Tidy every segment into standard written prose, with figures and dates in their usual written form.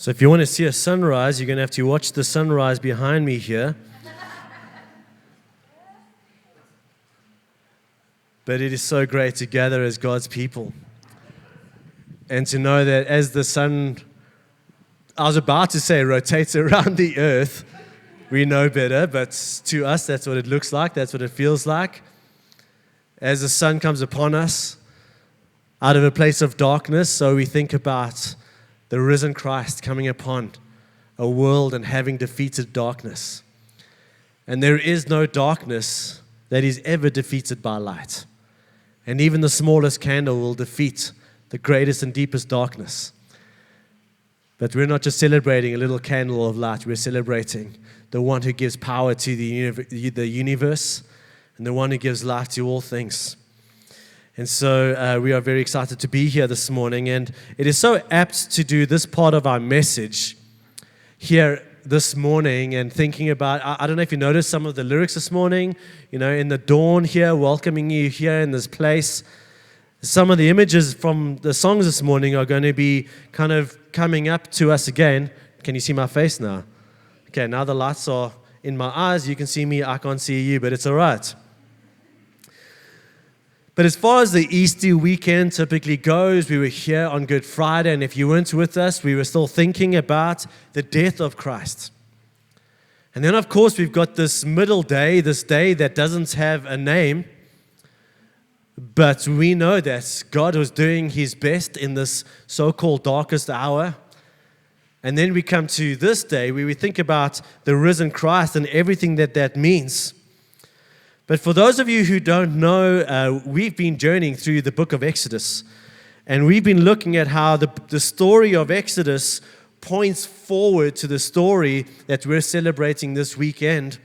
So if you want to see a sunrise, you're going to have to watch the sunrise behind me here. But it is so great to gather as God's people and to know that as the sun, I was about to say rotates around the earth, we know better, but to us that's what it looks like, that's what it feels like. As the sun comes upon us out of a place of darkness, so we think about the risen Christ coming upon a world and having defeated darkness. And there is no darkness that is ever defeated by light. And even the smallest candle will defeat the greatest and deepest darkness. But we're not just celebrating a little candle of light, we're celebrating the one who gives power to the universe and the one who gives life to all things. And so we are very excited to be here this morning, and it is so apt to do this part of our message here this morning and thinking about, I don't know if you noticed some of the lyrics this morning, in the dawn here, welcoming you here in this place. Some of the images from the songs this morning are going to be kind of coming up to us again. Can you see my face now? Okay, now the lights are in my eyes. You can see me, I can't see you, but it's all right. But as far as the Easter weekend typically goes, we were here on Good Friday, and if you weren't with us, we were still thinking about the death of Christ. And then, of course, we've got this middle day, this day that doesn't have a name, but we know that God was doing His best in this so-called darkest hour. And then we come to this day where we think about the risen Christ and everything that means. But for those of you who don't know, we've been journeying through the book of Exodus. And we've been looking at how the story of Exodus points forward to the story that we're celebrating this weekend.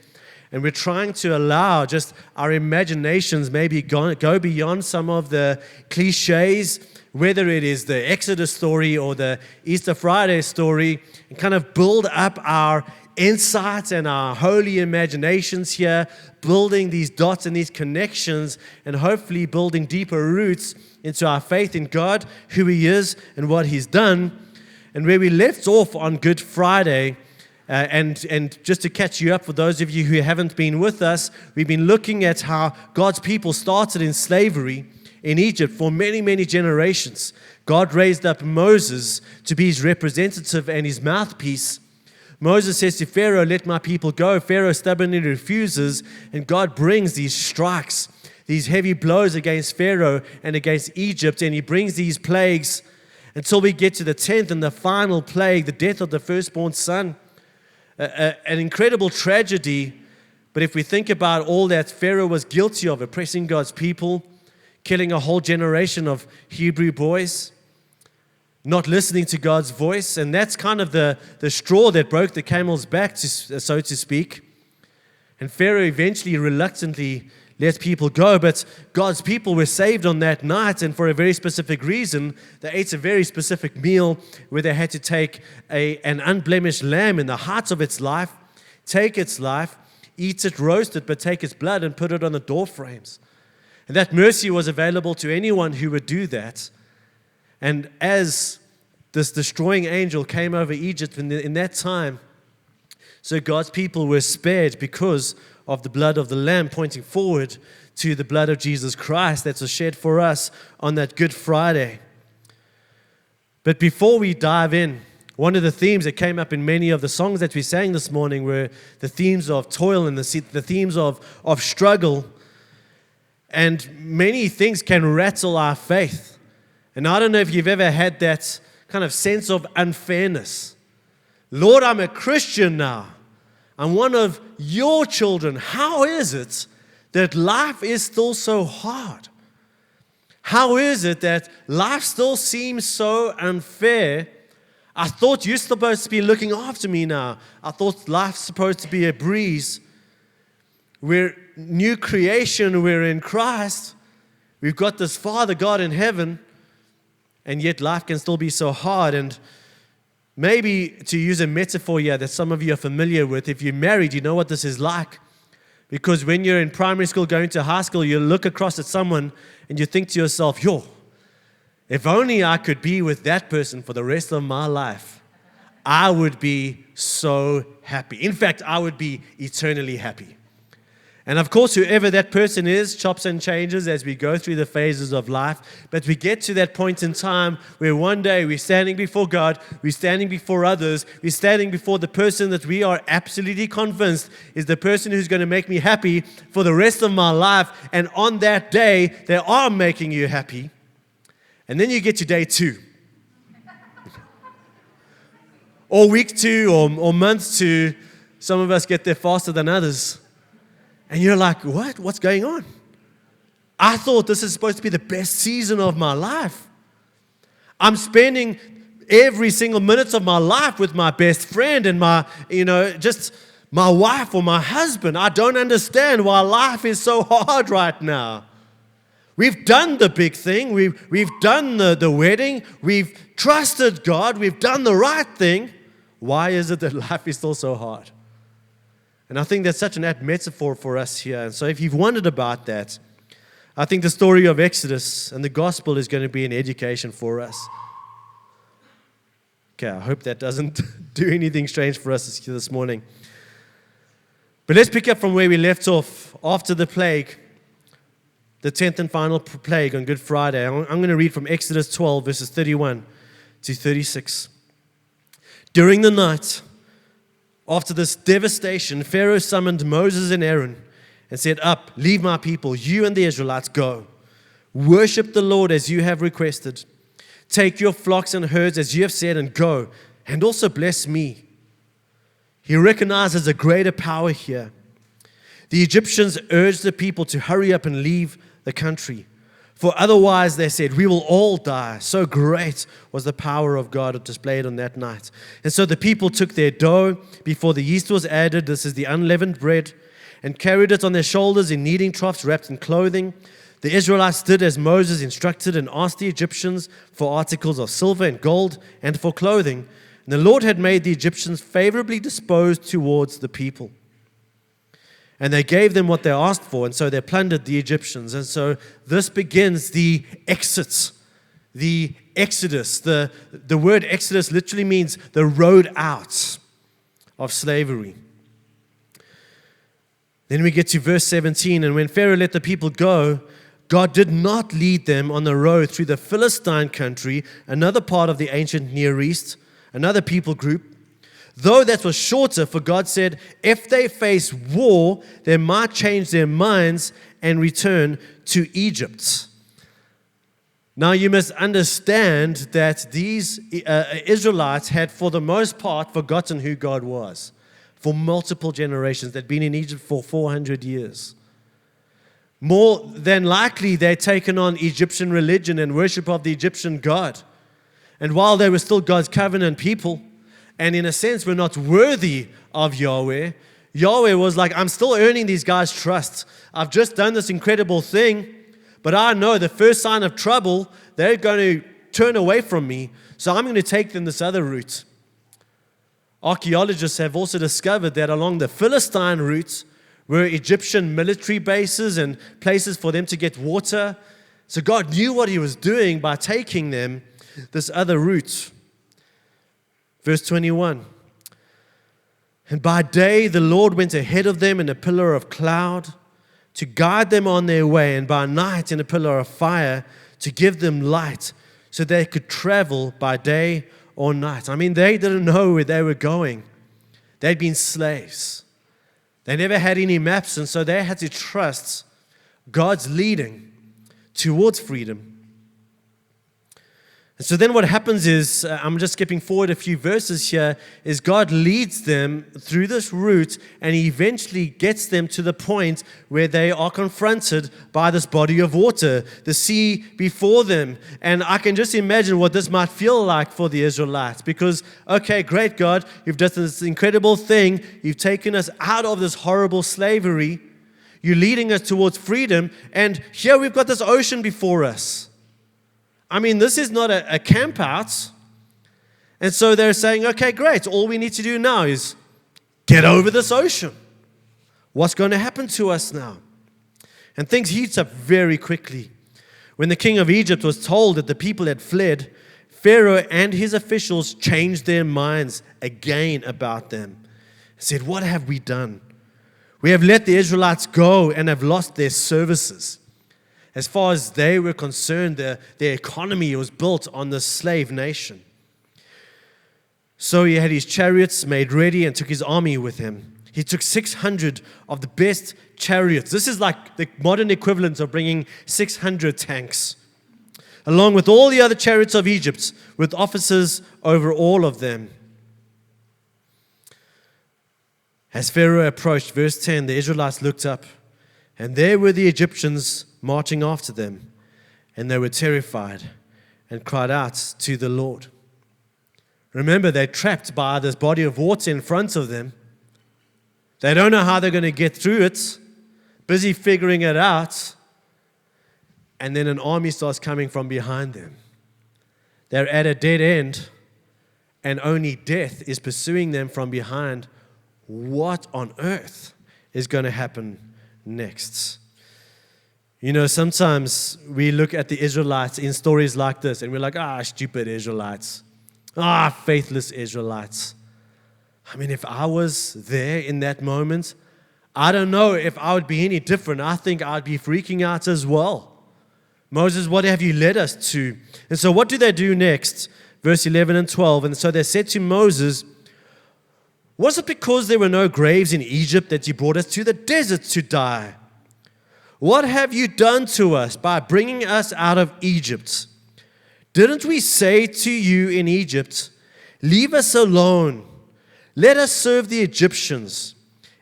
And we're trying to allow just our imaginations maybe go beyond some of the cliches, whether it is the Exodus story or the Easter Friday story, and kind of build up our insights and our holy imaginations here, building these dots and these connections, and hopefully building deeper roots into our faith in God, who He is and what He's done. And where we left off on Good Friday, and just to catch you up for those of you who haven't been with us, we've been looking at how God's people started in slavery in Egypt for many, many generations. God raised up Moses to be His representative and His mouthpiece. Moses says to Pharaoh, "Let my people go." Pharaoh stubbornly refuses, and God brings these strikes, these heavy blows against Pharaoh and against Egypt, and He brings these plagues until we get to the 10th and the final plague, the death of the firstborn son. An incredible tragedy, but if we think about all that Pharaoh was guilty of, oppressing God's people, killing a whole generation of Hebrew boys, not listening to God's voice, and that's kind of the straw that broke the camel's back, so to speak. And Pharaoh eventually reluctantly let people go, but God's people were saved on that night, and for a very specific reason. They ate a very specific meal where they had to take an unblemished lamb in the height of its life, take its life, eat it, roast it, but take its blood and put it on the door frames. And that mercy was available to anyone who would do that. And as this destroying angel came over Egypt in that time, so God's people were spared because of the blood of the Lamb, pointing forward to the blood of Jesus Christ that was shed for us on that Good Friday. But before we dive in, one of the themes that came up in many of the songs that we sang this morning were the themes of toil and the themes of struggle. And many things can rattle our faith. And I don't know if you've ever had that kind of sense of unfairness. Lord, I'm a Christian now. I'm one of your children. How is it that life is still so hard? How is it that life still seems so unfair? I thought you're supposed to be looking after me now. I thought life's supposed to be a breeze. We're new creation. We're in Christ. We've got this Father God in heaven. And yet life can still be so hard. And maybe to use a metaphor here that some of you are familiar with, if you're married, you know what this is like. Because when you're in primary school, going to high school, you look across at someone and you think to yourself, if only I could be with that person for the rest of my life. I would be so happy. In fact, I would be eternally happy. And of course, whoever that person is chops and changes as we go through the phases of life. But we get to that point in time where one day we're standing before God, we're standing before others, we're standing before the person that we are absolutely convinced is the person who's going to make me happy for the rest of my life. And on that day, they are making you happy. And then you get to day 2. Or week 2 or month 2. Some of us get there faster than others. And you're like, what? What's going on? I thought this is supposed to be the best season of my life. I'm spending every single minute of my life with my best friend and just my wife or my husband. I don't understand why life is so hard right now. We've done the big thing. We've done the wedding. We've trusted God. We've done the right thing. Why is it that life is still so hard? And I think that's such an apt metaphor for us here. And so if you've wondered about that, I think the story of Exodus and the gospel is going to be an education for us. Okay, I hope that doesn't do anything strange for us this morning. But let's pick up from where we left off after the plague, the 10th and final plague on Good Friday. I'm going to read from Exodus 12, verses 31 to 36. During the night, after this devastation, Pharaoh summoned Moses and Aaron and said, "Up, leave my people, you and the Israelites, go. Worship the Lord as you have requested. Take your flocks and herds as you have said and go, and also bless me." He recognizes a greater power here. The Egyptians urged the people to hurry up and leave the country. For otherwise, they said, we will all die. So great was the power of God displayed on that night. And so the people took their dough before the yeast was added. This is the unleavened bread, and carried it on their shoulders in kneading troughs wrapped in clothing. The Israelites did as Moses instructed and asked the Egyptians for articles of silver and gold and for clothing. And the Lord had made the Egyptians favorably disposed towards the people. And they gave them what they asked for, and so they plundered the Egyptians. And so this begins the exit, the exodus. The word exodus literally means the road out of slavery. Then we get to verse 17, and when Pharaoh let the people go, God did not lead them on the road through the Philistine country, another part of the ancient Near East, another people group. Though that was shorter, for God said, if they face war, they might change their minds and return to Egypt. Now you must understand that these Israelites had, for the most part, forgotten who God was. For multiple generations, they'd been in Egypt for 400 years. More than likely, they'd taken on Egyptian religion and worship of the Egyptian God. And while they were still God's covenant people, and in a sense, we're not worthy of Yahweh. Yahweh was like, I'm still earning these guys' trust. I've just done this incredible thing, but I know the first sign of trouble, they're going to turn away from me, so I'm going to take them this other route. Archaeologists have also discovered that along the Philistine route were Egyptian military bases and places for them to get water. So God knew what He was doing by taking them this other route. Verse 21, and by day the Lord went ahead of them in a pillar of cloud to guide them on their way, and by night in a pillar of fire to give them light so they could travel by day or night. I mean, they didn't know where they were going. They'd been slaves. They never had any maps, and so they had to trust God's leading towards freedom. And so then what happens is, I'm just skipping forward a few verses here, is God leads them through this route, and He eventually gets them to the point where they are confronted by this body of water, the sea before them. And I can just imagine what this might feel like for the Israelites, because, okay, great God, You've done this incredible thing. You've taken us out of this horrible slavery. You're leading us towards freedom, and here we've got this ocean before us. I mean, this is not a camp out. And so they're saying, okay, great. All we need to do now is get over this ocean. What's going to happen to us now? And things heat up very quickly. When the king of Egypt was told that the people had fled, Pharaoh and his officials changed their minds again about them. Said, what have we done? We have let the Israelites go and have lost their services. As far as they were concerned, their economy was built on the slave nation. So he had his chariots made ready and took his army with him. He took 600 of the best chariots. This is like the modern equivalent of bringing 600 tanks, along with all the other chariots of Egypt, with officers over all of them. As Pharaoh approached, verse 10, the Israelites looked up, and there were the Egyptians marching after them, and they were terrified and cried out to the Lord. Remember, they're trapped by this body of water in front of them. They don't know how they're going to get through it, busy figuring it out, and then an army starts coming from behind them. They're at a dead end, and only death is pursuing them from behind. What on earth is going to happen next? You know, sometimes we look at the Israelites in stories like this, and we're like, stupid Israelites. Faithless Israelites. I mean, if I was there in that moment, I don't know if I would be any different. I think I'd be freaking out as well. Moses, what have you led us to? And so what do they do next? Verse 11 and 12. And so they said to Moses, was it because there were no graves in Egypt that you brought us to the desert to die? What have you done to us by bringing us out of Egypt? Didn't we say to you in Egypt, leave us alone, let us serve the Egyptians?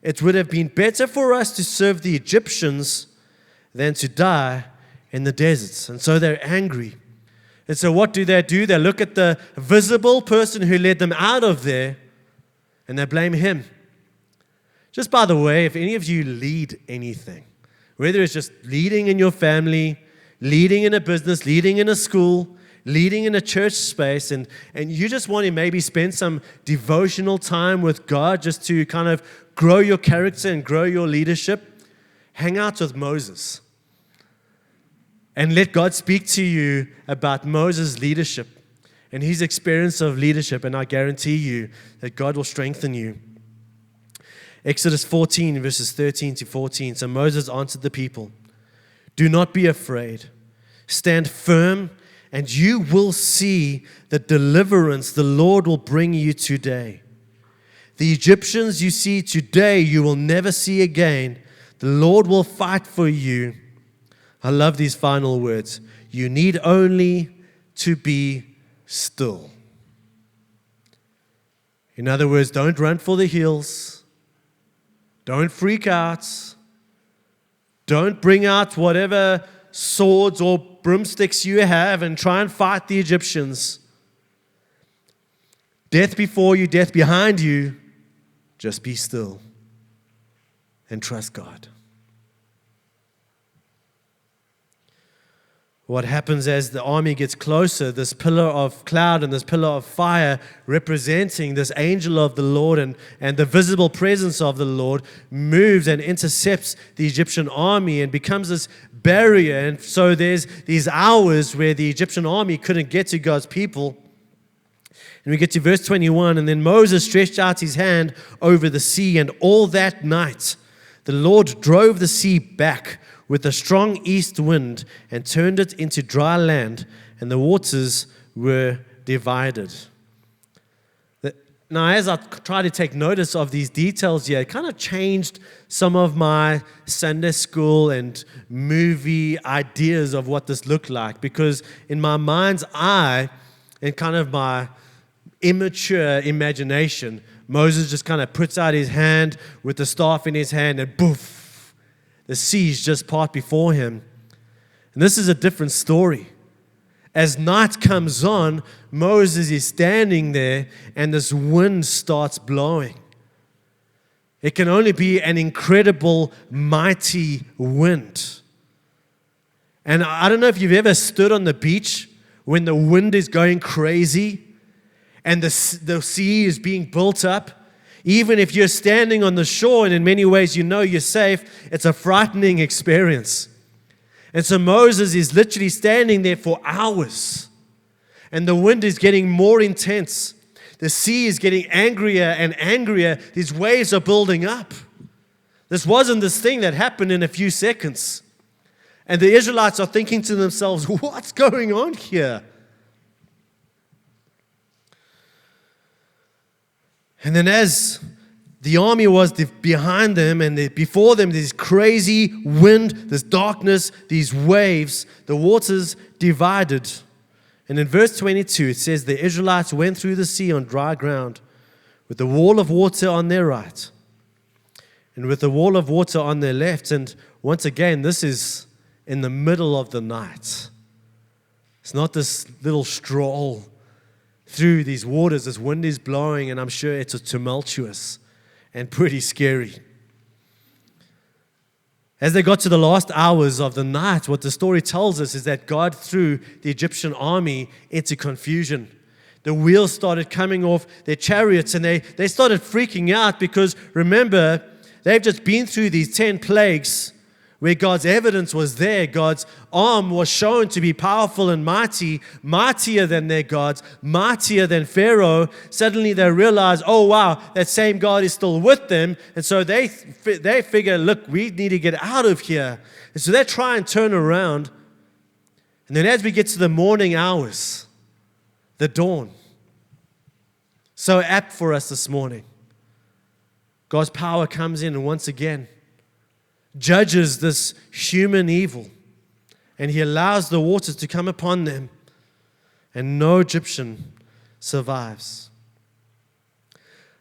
It would have been better for us to serve the Egyptians than to die in the deserts. And so they're angry. And so what do? They look at the visible person who led them out of there, and they blame him. Just by the way, if any of you lead anything, whether it's just leading in your family, leading in a business, leading in a school, leading in a church space, and you just want to maybe spend some devotional time with God just to kind of grow your character and grow your leadership, hang out with Moses. And let God speak to you about Moses' leadership and his experience of leadership, and I guarantee you that God will strengthen you. Exodus 14, verses 13 to 14. So Moses answered the people, do not be afraid. Stand firm, and you will see the deliverance the Lord will bring you today. The Egyptians you see today, you will never see again. The Lord will fight for you. I love these final words. You need only to be still. In other words, don't run for the hills. Don't freak out. Don't bring out whatever swords or broomsticks you have and try and fight the Egyptians. Death before you, death behind you. Just be still and trust God. What happens as the army gets closer, this pillar of cloud and this pillar of fire representing this angel of the Lord and the visible presence of the Lord moves and intercepts the Egyptian army and becomes this barrier. And so there's these hours where the Egyptian army couldn't get to God's people. And we get to verse 21, and then Moses stretched out his hand over the sea, and all that night the Lord drove the sea back with a strong east wind and turned it into dry land, and the waters were divided. Now, as I try to take notice of these details here, it kind of changed some of my Sunday school and movie ideas of what this looked like, because in my mind's eye and kind of my immature imagination, Moses just kind of puts out his hand with the staff in his hand, and poof, the seas just part before him. And this is a different story. As night comes on, Moses is standing there, and this wind starts blowing. It can only be an incredible, mighty wind. And I don't know if you've ever stood on the beach when the wind is going crazy and the sea is being built up. Even if you're standing on the shore and in many ways you know you're safe, it's a frightening experience. And so Moses is literally standing there for hours. and the wind is getting more intense. The sea is getting angrier and angrier. These waves are building up. This wasn't this thing that happened in a few seconds. And the Israelites are thinking to themselves, what's going on here? And then as the army was behind them and before them, this crazy wind, this darkness, these waves, the waters divided. And in verse 22, it says, the Israelites went through the sea on dry ground with the wall of water on their right and with the wall of water on their left. And once again, this is in the middle of the night. It's not this little stroll through these waters. This wind is blowing, and I'm sure it's tumultuous and pretty scary. As they got to the last hours of the night, what the story tells us is that God threw the Egyptian army into confusion. The wheels started coming off their chariots, and they started freaking out because, remember, they've just been through these 10 plagues where God's evidence was there. God's arm was shown to be powerful and mighty, mightier than their gods, mightier than Pharaoh. Suddenly they realize, oh wow, that same God is still with them. And so they figure, look, we need to get out of here. And so they try and turn around. And then as we get to the morning hours, the dawn, so apt for us this morning, God's power comes in and once again judges this human evil, and he allows the waters to come upon them, and no Egyptian survives.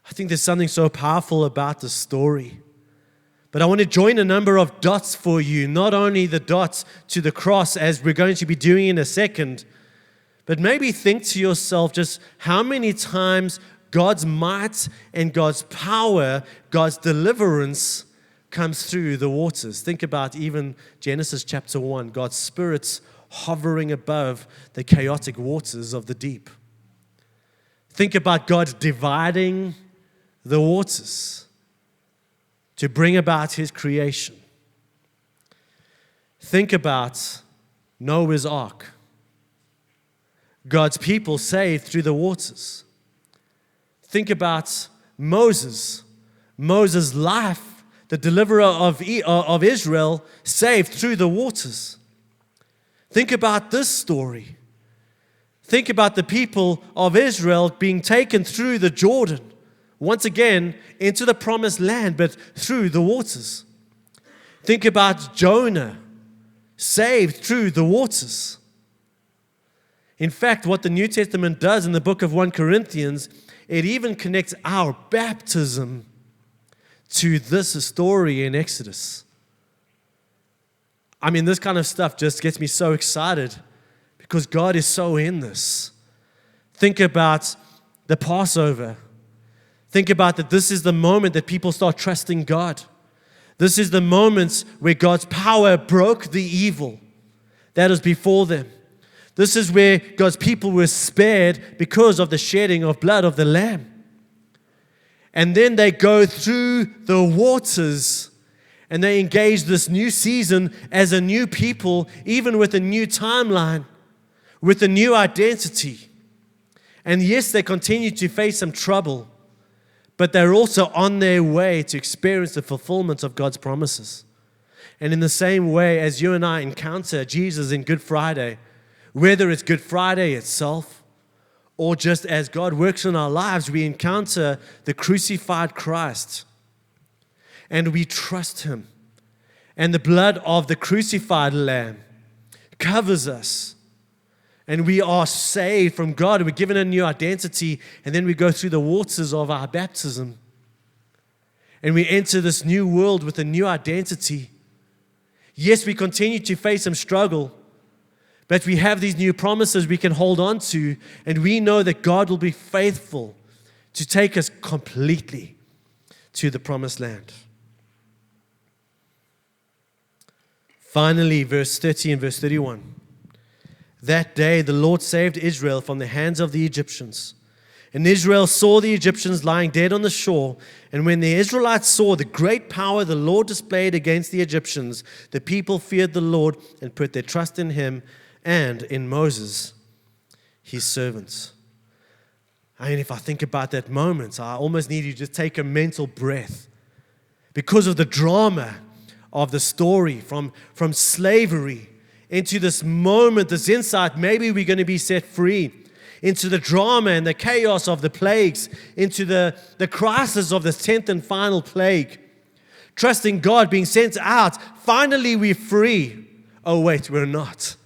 I think there's something so powerful about this story. But I want to join a number of dots for you, not only the dots to the cross, as we're going to be doing in a second, but maybe think to yourself just how many times God's might and God's power, God's deliverance comes through the waters. Think about even Genesis chapter 1, God's Spirit's hovering above the chaotic waters of the deep. Think about God dividing the waters to bring about His creation. Think about Noah's ark, God's people saved through the waters. Think about Moses' life, the deliverer of Israel, saved through the waters. Think about this story. Think about the people of Israel being taken through the Jordan, once again into the promised land, but through the waters. Think about Jonah, saved through the waters. In fact, what the New Testament does in the book of 1 Corinthians, it even connects our baptism to this story in Exodus. I mean, this kind of stuff just gets me so excited because God is so in this. Think about the Passover. Think about that this is the moment that people start trusting God. This is the moments where God's power broke the evil that was before them. This is where God's people were spared because of the shedding of blood of the Lamb. And then they go through the waters and they engage this new season as a new people, even with a new timeline, with a new identity. And yes, they continue to face some trouble, but they're also on their way to experience the fulfillment of God's promises. And in the same way as you and I encounter Jesus in Good Friday, whether it's Good Friday itself, or just as God works in our lives, we encounter the crucified Christ and we trust Him. And the blood of the crucified Lamb covers us. And we are saved from God. We're given a new identity. And then we go through the waters of our baptism. And we enter this new world with a new identity. Yes, we continue to face some struggle. But we have these new promises we can hold on to, and we know that God will be faithful to take us completely to the promised land. Finally, verse 30 and verse 31. That day the Lord saved Israel from the hands of the Egyptians. And Israel saw the Egyptians lying dead on the shore. And when the Israelites saw the great power the Lord displayed against the Egyptians, the people feared the Lord and put their trust in Him and in Moses, his servants. I mean, if I think about that moment, I almost need to just take a mental breath because of the drama of the story from slavery into this moment, this insight, maybe we're going to be set free, into the drama and the chaos of the plagues, into the crisis of the 10th and final plague. Trusting God, being sent out, finally we're free. Oh wait, we're not.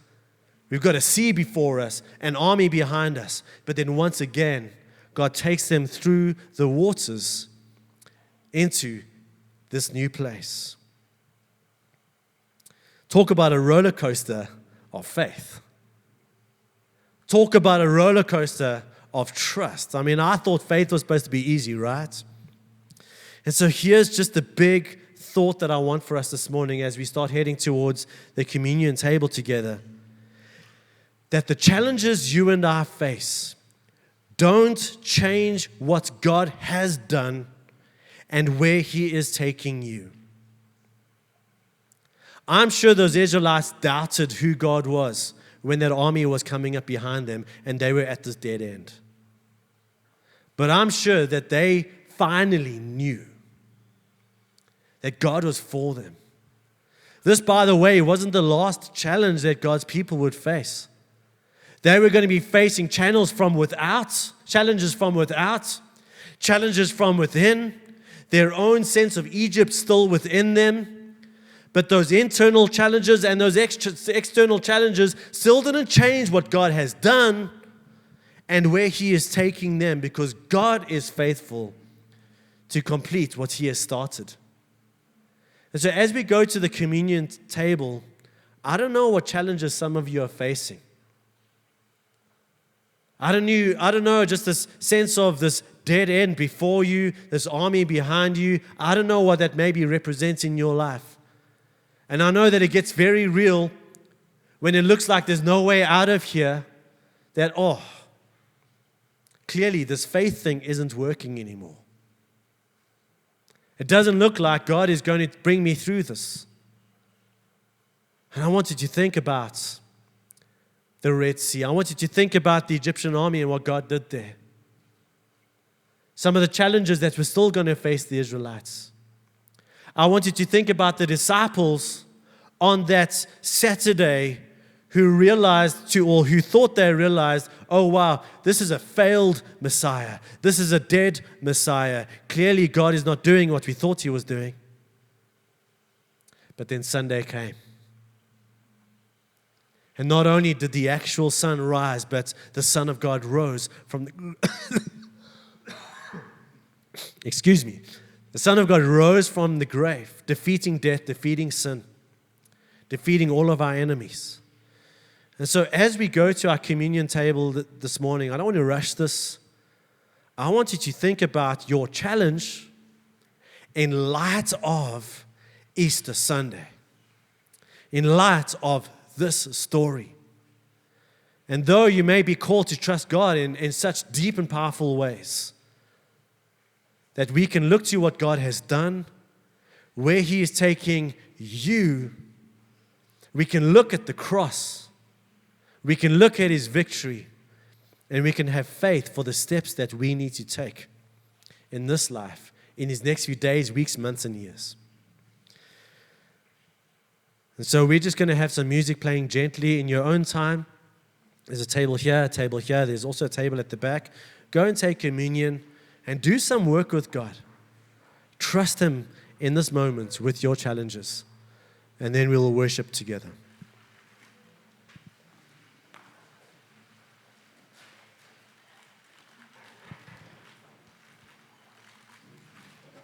We've got a sea before us, an army behind us. But then once again, God takes them through the waters into this new place. Talk about a roller coaster of faith. Talk about a roller coaster of trust. I mean, I thought faith was supposed to be easy, right? And so here's just the big thought that I want for us this morning as we start heading towards the communion table together. That the challenges you and I face don't change what God has done and where He is taking you. I'm sure those Israelites doubted who God was when that army was coming up behind them and they were at this dead end. But I'm sure that they finally knew that God was for them. This, by the way, wasn't the last challenge that God's people would face. They were going to be facing challenges from without, challenges from within, their own sense of Egypt still within them. But those internal challenges and those external challenges still didn't change what God has done and where He is taking them, because God is faithful to complete what He has started. And so as we go to the communion table, I don't know what challenges some of you are facing. I don't know, just this sense of this dead end before you, this army behind you. I don't know what that maybe represents in your life. And I know that it gets very real when it looks like there's no way out of here, that, clearly this faith thing isn't working anymore. It doesn't look like God is going to bring me through this. And I want you to think about the Red Sea. I want you to think about the Egyptian army and what God did there. Some of the challenges that we're still going to face the Israelites. I want you to think about the disciples on that Saturday who thought they realized, oh wow, this is a failed Messiah. This is a dead Messiah. Clearly God is not doing what we thought He was doing. But then Sunday came. And not only did the actual sun rise, but the Son of God rose from the excuse me. The Son of God rose from the grave, defeating death, defeating sin, defeating all of our enemies. And so as we go to our communion table this morning, I don't want to rush this. I want you to think about your challenge in light of Easter Sunday, in light of this story. And though you may be called to trust God in such deep and powerful ways, that we can look to what God has done, where He is taking you. We can look at the cross. We can look at His victory. And we can have faith for the steps that we need to take in this life, in His next few days, weeks, months, and years. And so we're just going to have some music playing gently in your own time. There's a table here, a table here. There's also a table at the back. Go and take communion. And do some work with God. Trust Him in this moment with your challenges. And then we'll worship together.